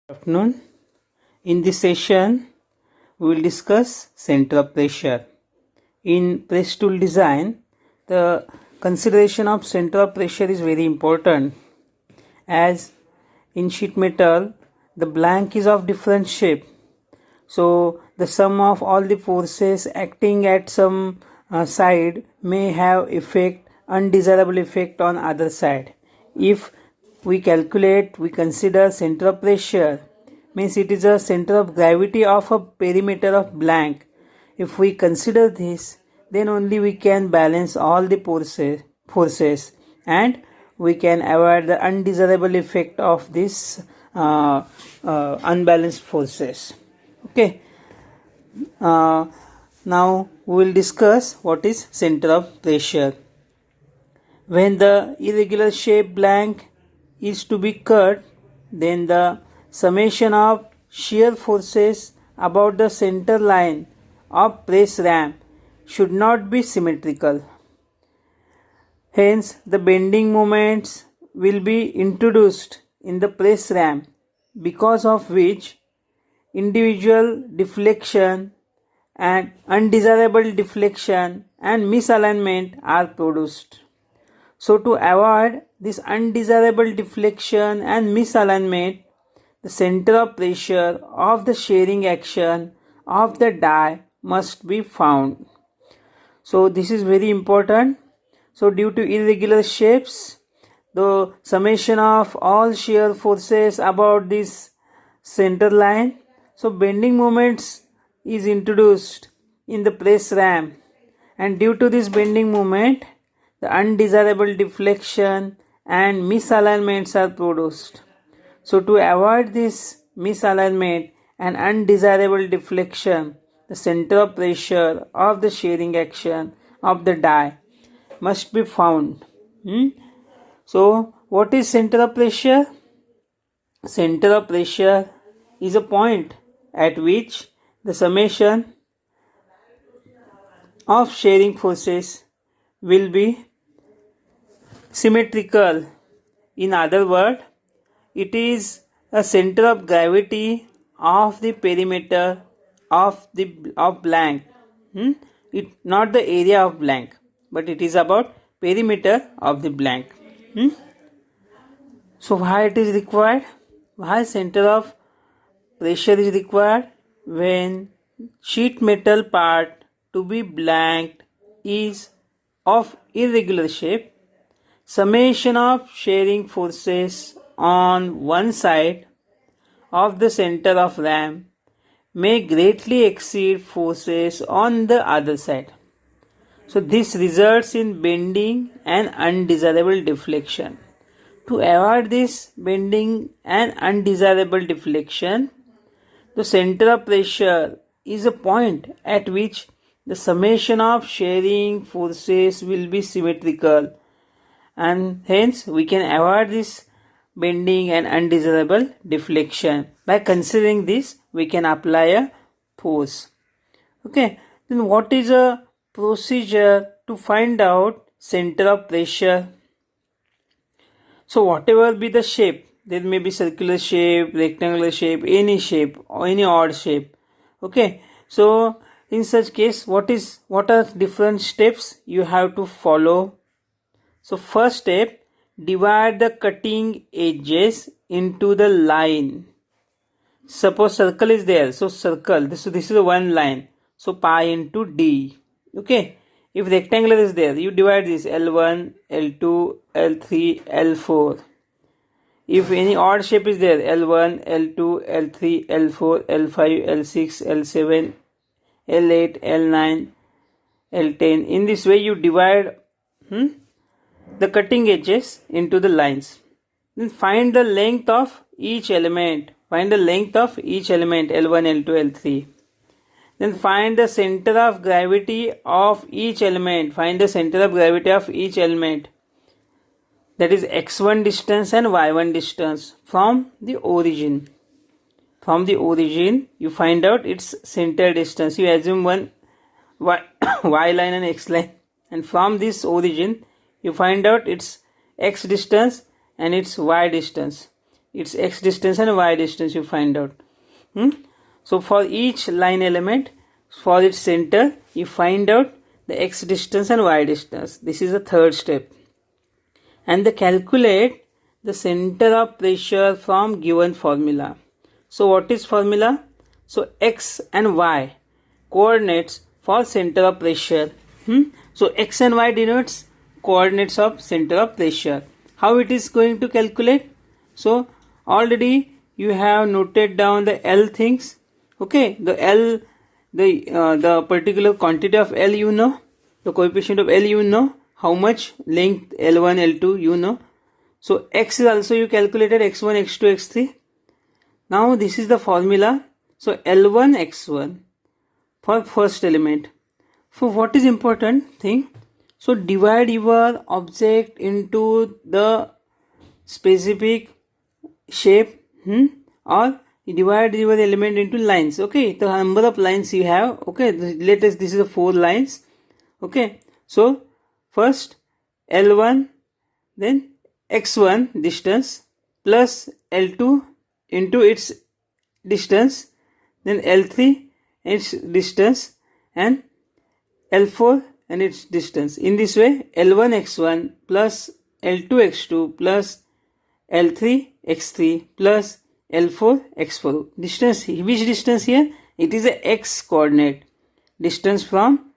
Good afternoon. In this session, we will discuss center of pressure. In press tool design, the consideration of center of pressure is very important, as in sheet metal, the blank is of different shape. So, the sum of all the forces acting at some side may have undesirable effect on other side. If we consider center of pressure, means it is a center of gravity of a perimeter of blank. If we consider this, then only we can balance all the forces and we can avoid the undesirable effect of this unbalanced forces. Okay. Now we will discuss what is center of pressure. When the irregular shape blank is to be cut, then the summation of shear forces about the center line of press ram should not be symmetrical. Hence, the bending moments will be introduced in the press ram, because of which individual deflection and undesirable deflection and misalignment are produced. So, to avoid this undesirable deflection and misalignment, the center of pressure of the shearing action of the die must be found. So, this is very important. So, due to irregular shapes, the summation of all shear forces about this center line, so bending moments is introduced in the press ram, and due to this bending moment, the undesirable deflection and misalignments are produced. So, to avoid this misalignment and undesirable deflection, the center of pressure of the shearing action of the die must be found. So, what is center of pressure? Center of pressure is a point at which the summation of shearing forces will be symmetrical. In other words, it is a center of gravity of the perimeter of blank. It not the area of blank, but it is about perimeter of the blank. So why it is required? Why center of pressure is required? When sheet metal part to be blanked is of irregular shape, summation of shearing forces on one side of the center of ram may greatly exceed forces on the other side. So this results in bending and undesirable deflection. To avoid this bending and undesirable deflection, the center of pressure is a point at which the summation of shearing forces will be symmetrical, and hence we can avoid this bending and undesirable deflection. By considering this, we can apply a force. Okay, then what is a procedure to find out center of pressure? So whatever be the shape, there may be circular shape, rectangular shape, or any odd shape. Okay, so in such case, what are different steps you have to follow? So first step, divide the cutting edges into the line. Suppose circle is there, so circle, this is one line, so pi into d. Okay, if rectangular is there, you divide this L1, L2, L3, L4. If any odd shape is there, L1, L2, L3, L4, L5, L6, L7, L8, L9, L10. In this way you divide the cutting edges into the lines. Then find the length of each element. Find the length of each element, L1, L2, L3. Then find the center of gravity of each element. Find the center of gravity of each element. That is x1 distance and y1 distance from the origin. From the origin, you find out its center distance. You assume one y line and x line. And from this origin, you find out its x distance and its y distance. its x distance and y distance you find out. So for each line element, for its center, you find out the x distance and y distance. This is the third step. And they calculate the center of pressure from given formula. So what is formula? So x and y coordinates for center of pressure. So x and y denotes coordinates of center of pressure. How it is going to calculate? So already you have noted down the L things. Okay, the L, the particular quantity of L you know, the coefficient of L you know, how much length L1, L2 you know. So x is also you calculated x1, x2, x3. Now this is the formula. So L1, x1 for first element. So what is important thing? So divide your object into the specific shape, or divide your element into lines. Okay, the number of lines you have. Okay, let us, this is the 4 lines. Okay, so first L1, then x1 distance plus L2 into its distance, then L3 its distance, and L4 and its distance. In this way, L1 x1 plus L2 x2 plus L3 x3 plus L4 x4. Distance, which distance here? It is a x coordinate. Distance from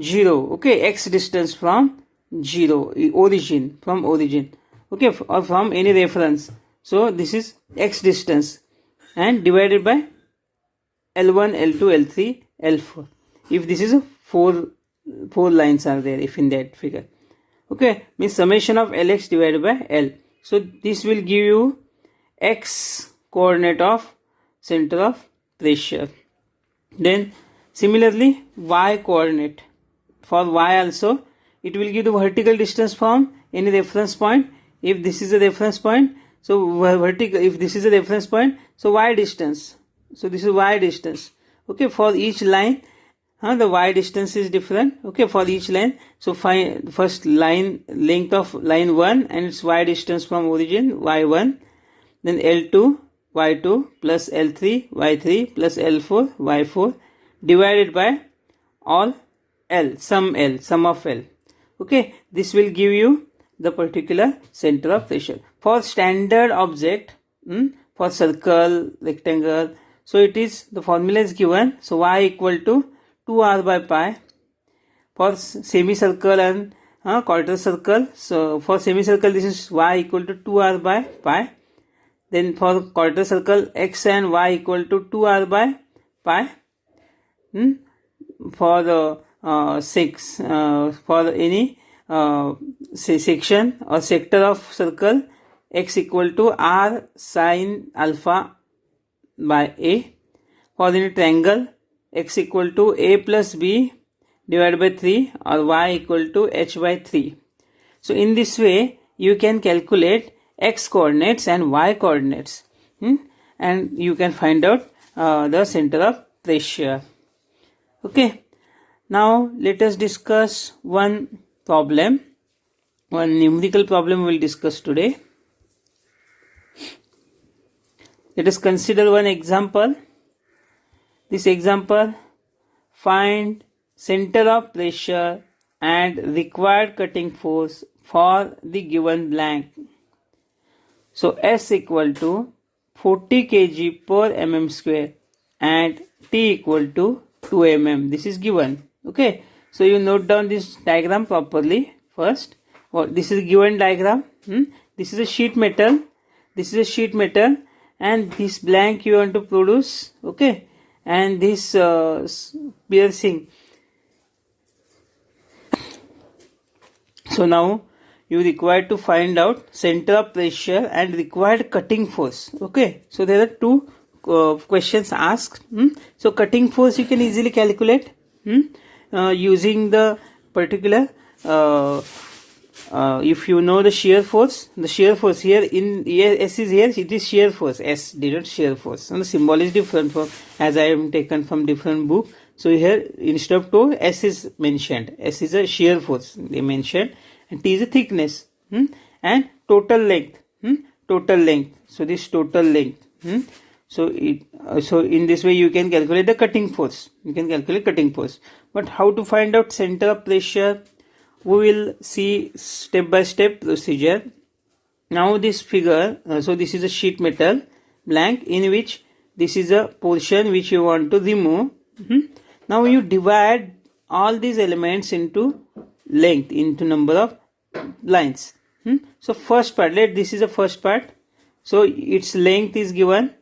0. Okay, x distance from 0. Origin, from origin. Okay, or from any reference. So this is x distance and divided by L1, L2, L3, L4. If this is a 4 lines are there, if in that figure. Okay, means summation of Lx divided by L. So this will give you x coordinate of center of pressure. Then similarly y coordinate. For y also it will give the vertical distance from any reference point. If this is a reference point, so vertical, if this is a reference point, so y distance. So this is y distance. Okay, for each line the y distance is different. Okay, for each line. So find first line length of line 1 and its y distance from origin y1, then L2 y2 plus L3 y3 plus L4 y4 divided by all L, sum of L. Okay, this will give you the particular center of pressure. For standard object, for circle, rectangle, so it is, the formula is given. So y equal to 2r by pi. For semicircle and quarter circle, so for semicircle this is y equal to 2r by pi. Then for quarter circle, x and y equal to 2r by pi. For the for any section or sector of circle, x equal to r sine alpha by a. For any triangle, x equal to a plus b divided by 3 or y equal to h by 3. So in this way you can calculate x coordinates and y coordinates, and you can find out the center of pressure. Okay, now let us discuss one problem, one numerical problem we will discuss today. Let us consider one example. This example, find center of pressure and required cutting force for the given blank. So S equal to 40 kg per mm square and T equal to 2 mm. This is given. Okay, so you note down this diagram properly first. This is given diagram. This is a sheet metal. This is a sheet metal, and this blank you want to produce. Okay, and this piercing. So now you require to find out center of pressure and required cutting force. Okay, so there are two questions asked. So cutting force you can easily calculate using the particular if you know the shear force here in S is here, it is shear force, S denotes shear force, and the symbol is different from as I am taken from different book. So here instead of 2 S is mentioned. S is a shear force they mentioned, and T is a thickness, and total length total length. So this total length. So in this way you can calculate the cutting force. You can calculate cutting force. But how to find out center of pressure? We will see step by step procedure. Now this figure, so this is a sheet metal blank in which this is a portion which you want to remove. Now you divide all these elements into length, into number of lines. So first part, this is the first part. So its length is given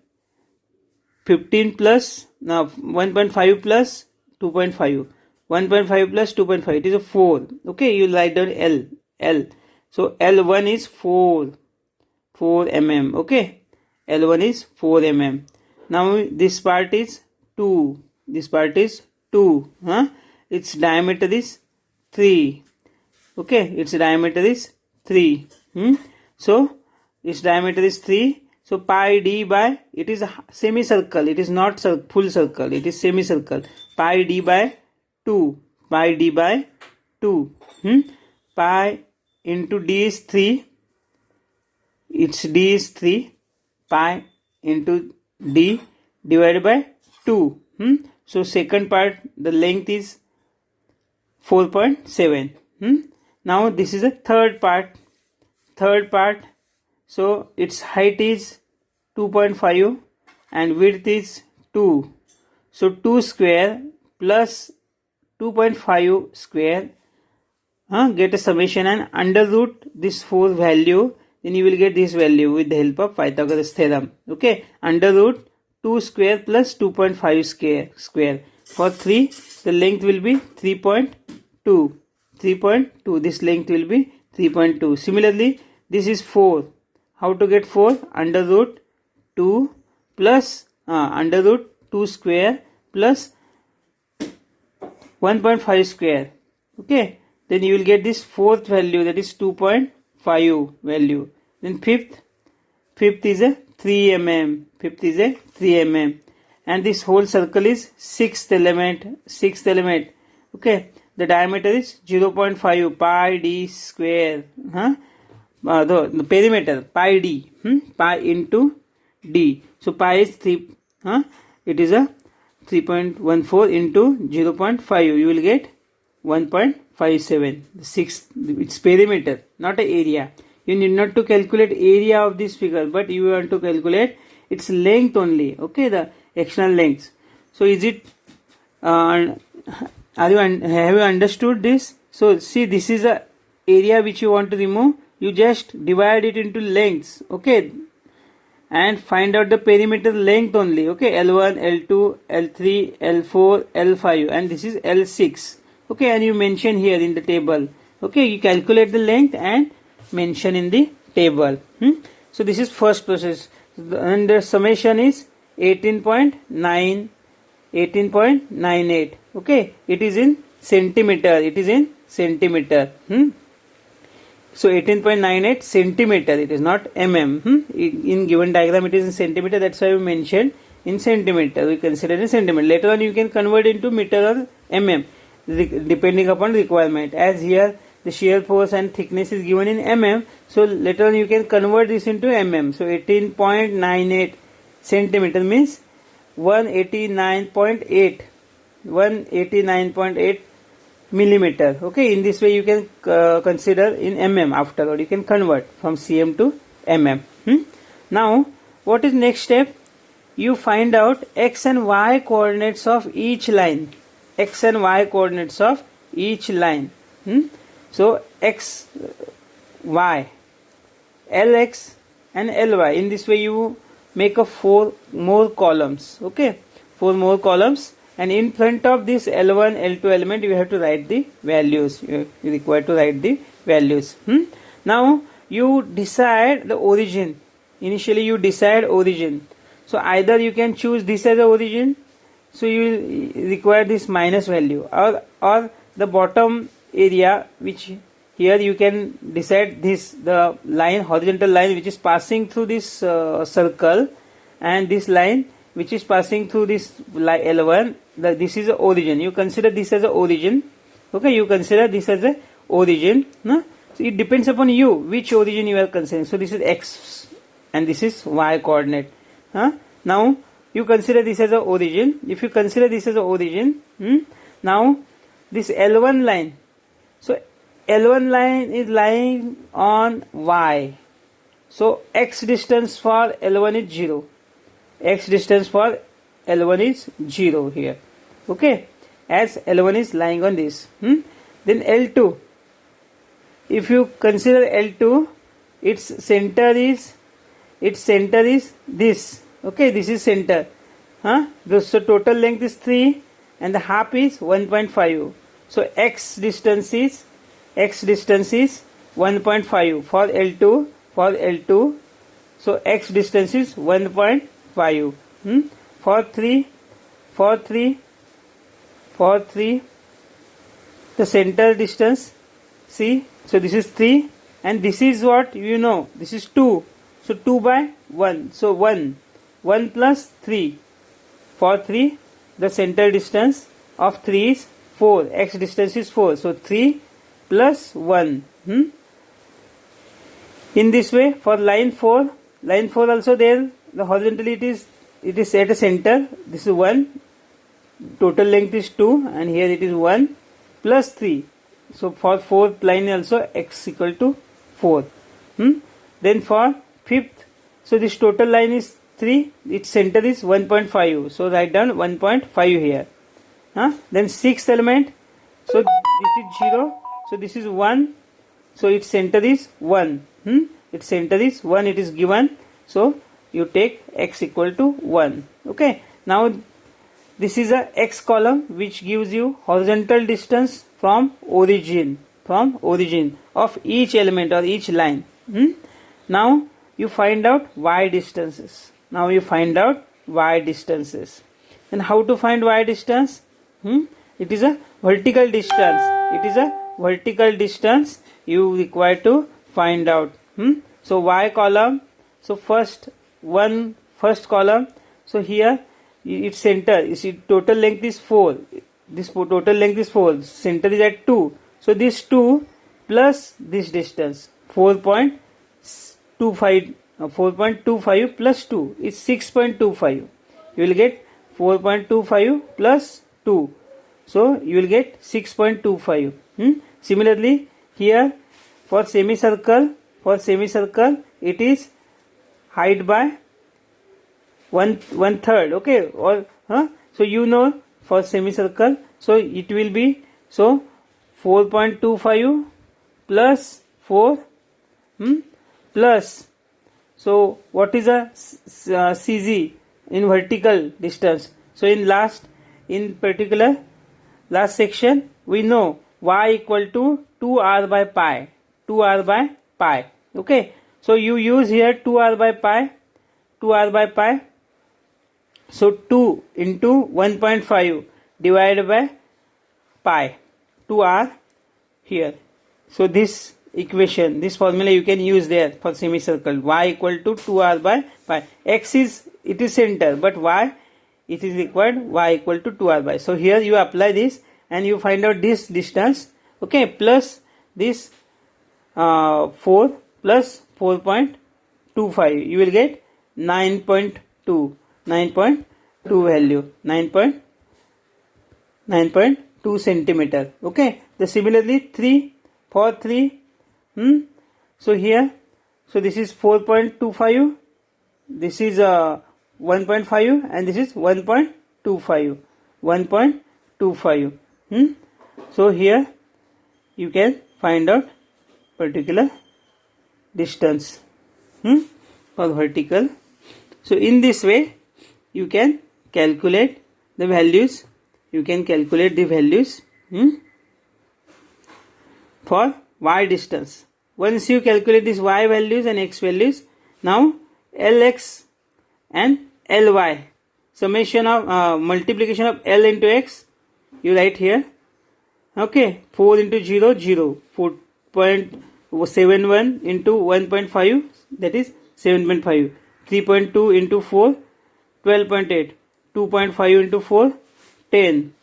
15 plus, now 1.5 plus 2.5. 1.5 plus 2.5, it is a 4. Okay, you write down L. So L1 is 4 mm. Okay, L1 is 4 mm. Now this part is 2. This part is 2. Its diameter is 3. Okay, its diameter is 3. So its diameter is 3. So pi d by, it is a semicircle. It is not full circle. It is semicircle. Pi d by 2. Pi d by 2. Pi into d is 3. Its d is 3. Pi into d divided by 2. So second part, the length is 4.7. Now this is a third part. So its height is 2.5 and width is 2. So 2 square plus 2.5 square, get a summation and under root this 4 value, then you will get this value with the help of Pythagoras theorem. Okay, under root 2 square plus 2.5 square. For 3, the length will be 3.2. 3.2. This length will be 3.2. Similarly, this is 4. How to get 4? Under root 2 plus under root 2 square plus 1.5 square. Okay, then you will get this fourth value, that is 2.5 value. Then fifth is a 3 mm. Fifth is a 3 mm. And this whole circle is sixth element. Okay, the diameter is 0.5 pi d square. The perimeter pi d, pi into d. So pi is 3. It is a 3.14 into 0.5. You will get 1.57. Sixth, it's perimeter, not an area. You need not to calculate area of this figure, but you want to calculate its length only. Okay, the external length. So is it? Have you understood this? So see, this is a area which you want to remove. You just divide it into lengths. Okay, and find out the perimeter length only. Okay, L1, L2, L3, L4, L5, and this is L6. Okay, and you mention here in the table. Okay, you calculate the length and mention in the table. So this is first process, and the summation is 18.98. Okay, it is in centimeter. So 18.98 centimeter. It is not mm. In given diagram it is in centimeter. That's why we mentioned in centimeter. We consider in centimeter. Later on you can convert into meter or mm depending upon requirement. As here the shear force and thickness is given in mm. So later on you can convert this into mm. So 18.98 centimeter means 189.8 millimeter. Okay, in this way you can consider in mm. Afterward you can convert from cm to mm. Now what is next step? You find out x and y coordinates of each line. So x, y, lx and ly. In this way you make a 4 more columns. Okay, 4 more columns. And in front of this L1, L2 element, you have to write the values. You are required to write the values. Now, you decide the origin. Initially, you decide origin. So, either you can choose this as the origin. So, you will require this minus value. Or the bottom area, which here you can decide this, the line, horizontal line, which is passing through this circle. And this line, which is passing through this L1, this is the origin. You consider this as a origin. Okay, you consider this as a origin. So it depends upon you which origin you are considering. So this is x and this is y coordinate. Now you consider this as a origin. If you consider this as a origin, now this L1 line, so L1 line is lying on y, so x distance for L1 is 0. X distance for L1 is 0 here, okay, as L1 is lying on this. Then L2, if you consider L2, its center is this, okay, this is center. So total length is 3 and the half is 1.5. So x distance is 1.5 for L2. So x distance is 1.5. For 3 the center distance, see, so this is 3 and this is what you know, this is 2, so 2 by 1, so 1 plus 3. For 3 the center distance of 3 is 4, x distance is 4, so 3 plus 1. In this way, for line 4 also, there the horizontally it is at a center, this is 1, total length is 2 and here it is 1 plus 3. So for fourth line also x equal to 4. Then for fifth, so this total line is 3, its center is 1.5, so write down 1.5 here. Then sixth element, so this is 0, so this is 1, so its center is 1. Its center is 1, it is given, so you take x equal to 1. Okay, now this is a x column which gives you horizontal distance from origin of each element or each line. Now you find out y distances. And how to find y distance? It is a vertical distance. You require to find out. So y column, so first column, so here its center, you see, total length is 4, this total length is 4, center is at 2, so this 2 plus this distance 4.25 plus 2 is 6.25. You will get 4.25 plus 2, so you will get 6.25. Similarly here for semicircle it is height by one third, okay, or so you know for semicircle, so it will be, so 4.25 plus 4 plus, so what is a CG in vertical distance? So in last section we know y equal to 2r by pi, okay, so you use here 2r by pi, so 2 into 1.5 divided by pi, 2r here. So this equation, this formula you can use there for semicircle, y equal to 2r by pi. X is center, but y it is required y equal to 2r by. So here you apply this and you find out this distance, okay, plus this 4 plus 4.25, you will get 9.2 value, 9.2 centimeter. Okay, the similarly 3, so here, so this is 4.25, this is 1.5 and this is 1.25. So here you can find out particular distance for vertical. So in this way you can calculate the values. For y distance. Once you calculate these y values and x values, now Lx and Ly, summation of multiplication of L into x, you write here. Okay, 4 into 0, 4.71 into 1.5, that is 7.5. 3.2 into 4, 12.8. 2.5 into 4, 10.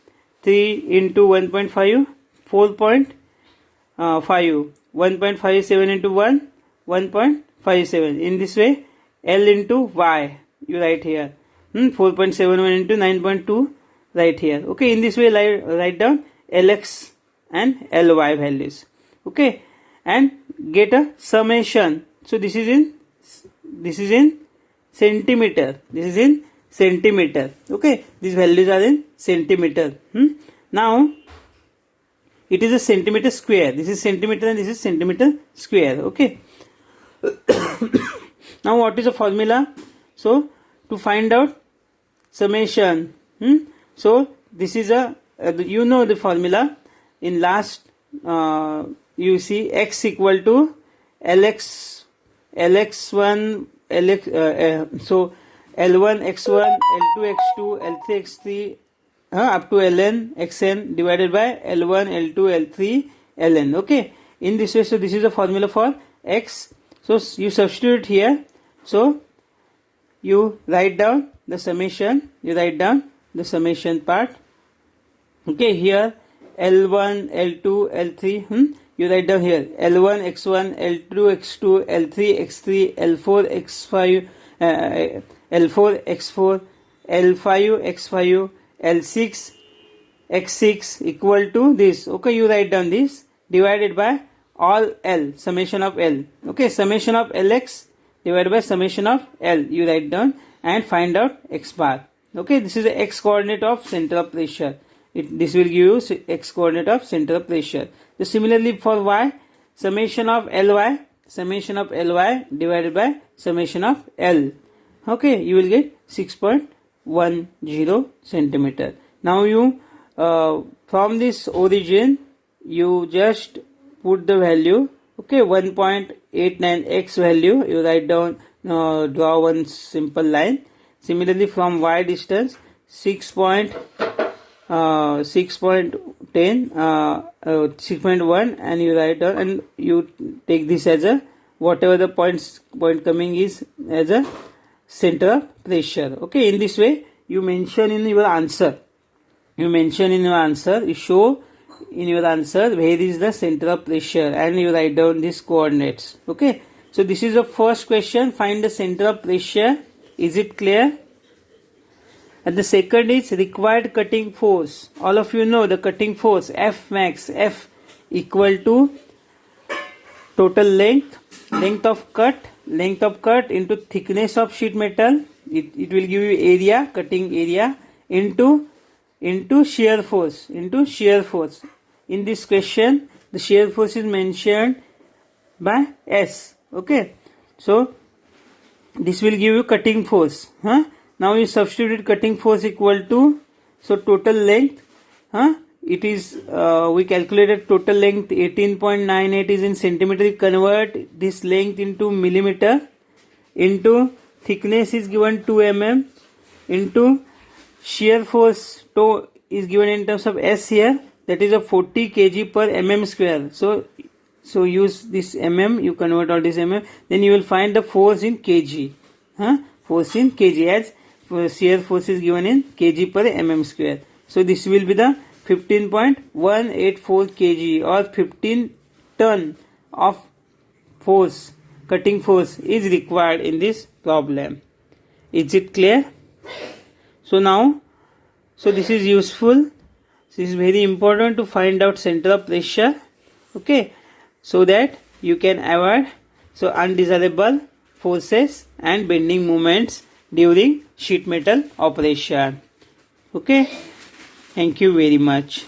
3 into 1.5, 4.5. 1.57 into 1, 1.57. In this way L into Y, you write here. 4.71 into 9.2, right here. Okay, in this way write down Lx and Ly values. Okay, and get a summation. So this is in centimeter. This is in centimeter. Okay, these values are in centimeter. Now it is a centimeter square. This is centimeter and this is centimeter square. Okay. Now what is the formula? So to find out summation, so this is a you know the formula. In last you see x equal to lx lx1 lx so L1 x1 L2 x2 L3 x3 up to ln xn divided by L1 L2 L3 ln. Okay, in this way, so this is the formula for x. So you substitute here. So you write down the summation. You write down the summation part. Okay, here L1 L2 L3. You write down here L1 x1 L2 x2 L3 x3 L4 x5 L4 x4 L5 x5 L6 x6 equal to this. Okay, you write down this divided by all L, summation of L. Okay, summation of Lx divided by summation of L, you write down and find out x bar. Okay, this is the x coordinate of center of pressure. This will give you x coordinate of center of pressure. So similarly for y, summation of Ly divided by summation of L. Okay, you will get 6.10 centimeter. Now you from this origin you just put the value. Okay, 1.89x value you write down, draw one simple line. Similarly from y distance 6.1 and you write down and you take this as a whatever the point coming is as a center of pressure. Okay, in this way you mention in your answer. You show in your answer where is the center of pressure and you write down these coordinates. Okay, so this is the first question, find the center of pressure. Is it clear? And the second is required cutting force. All of you know the cutting force F max. F equal to total length of cut into thickness of sheet metal. It will give you area, cutting area into shear force. In this question the shear force is mentioned by S. Okay, so this will give you cutting force. Now you substitute cutting force equal to, so total length, it is we calculated total length 18.98 is in centimeter. Convert this length into millimeter, into thickness is given 2 mm, into shear force toe is given in terms of S here, that is a 40 kg per mm square. So use this mm, you convert all this mm, then you will find the force in kg. Force in kg, as shear force is given in kg per mm square. So this will be the 15.184 kg or 15 ton of force, cutting force is required in this problem. Is it clear? So now, so this is useful. This is very important to find out center of pressure. Okay, so that you can avoid undesirable forces and bending moments during sheet metal operation. Okay, thank you very much.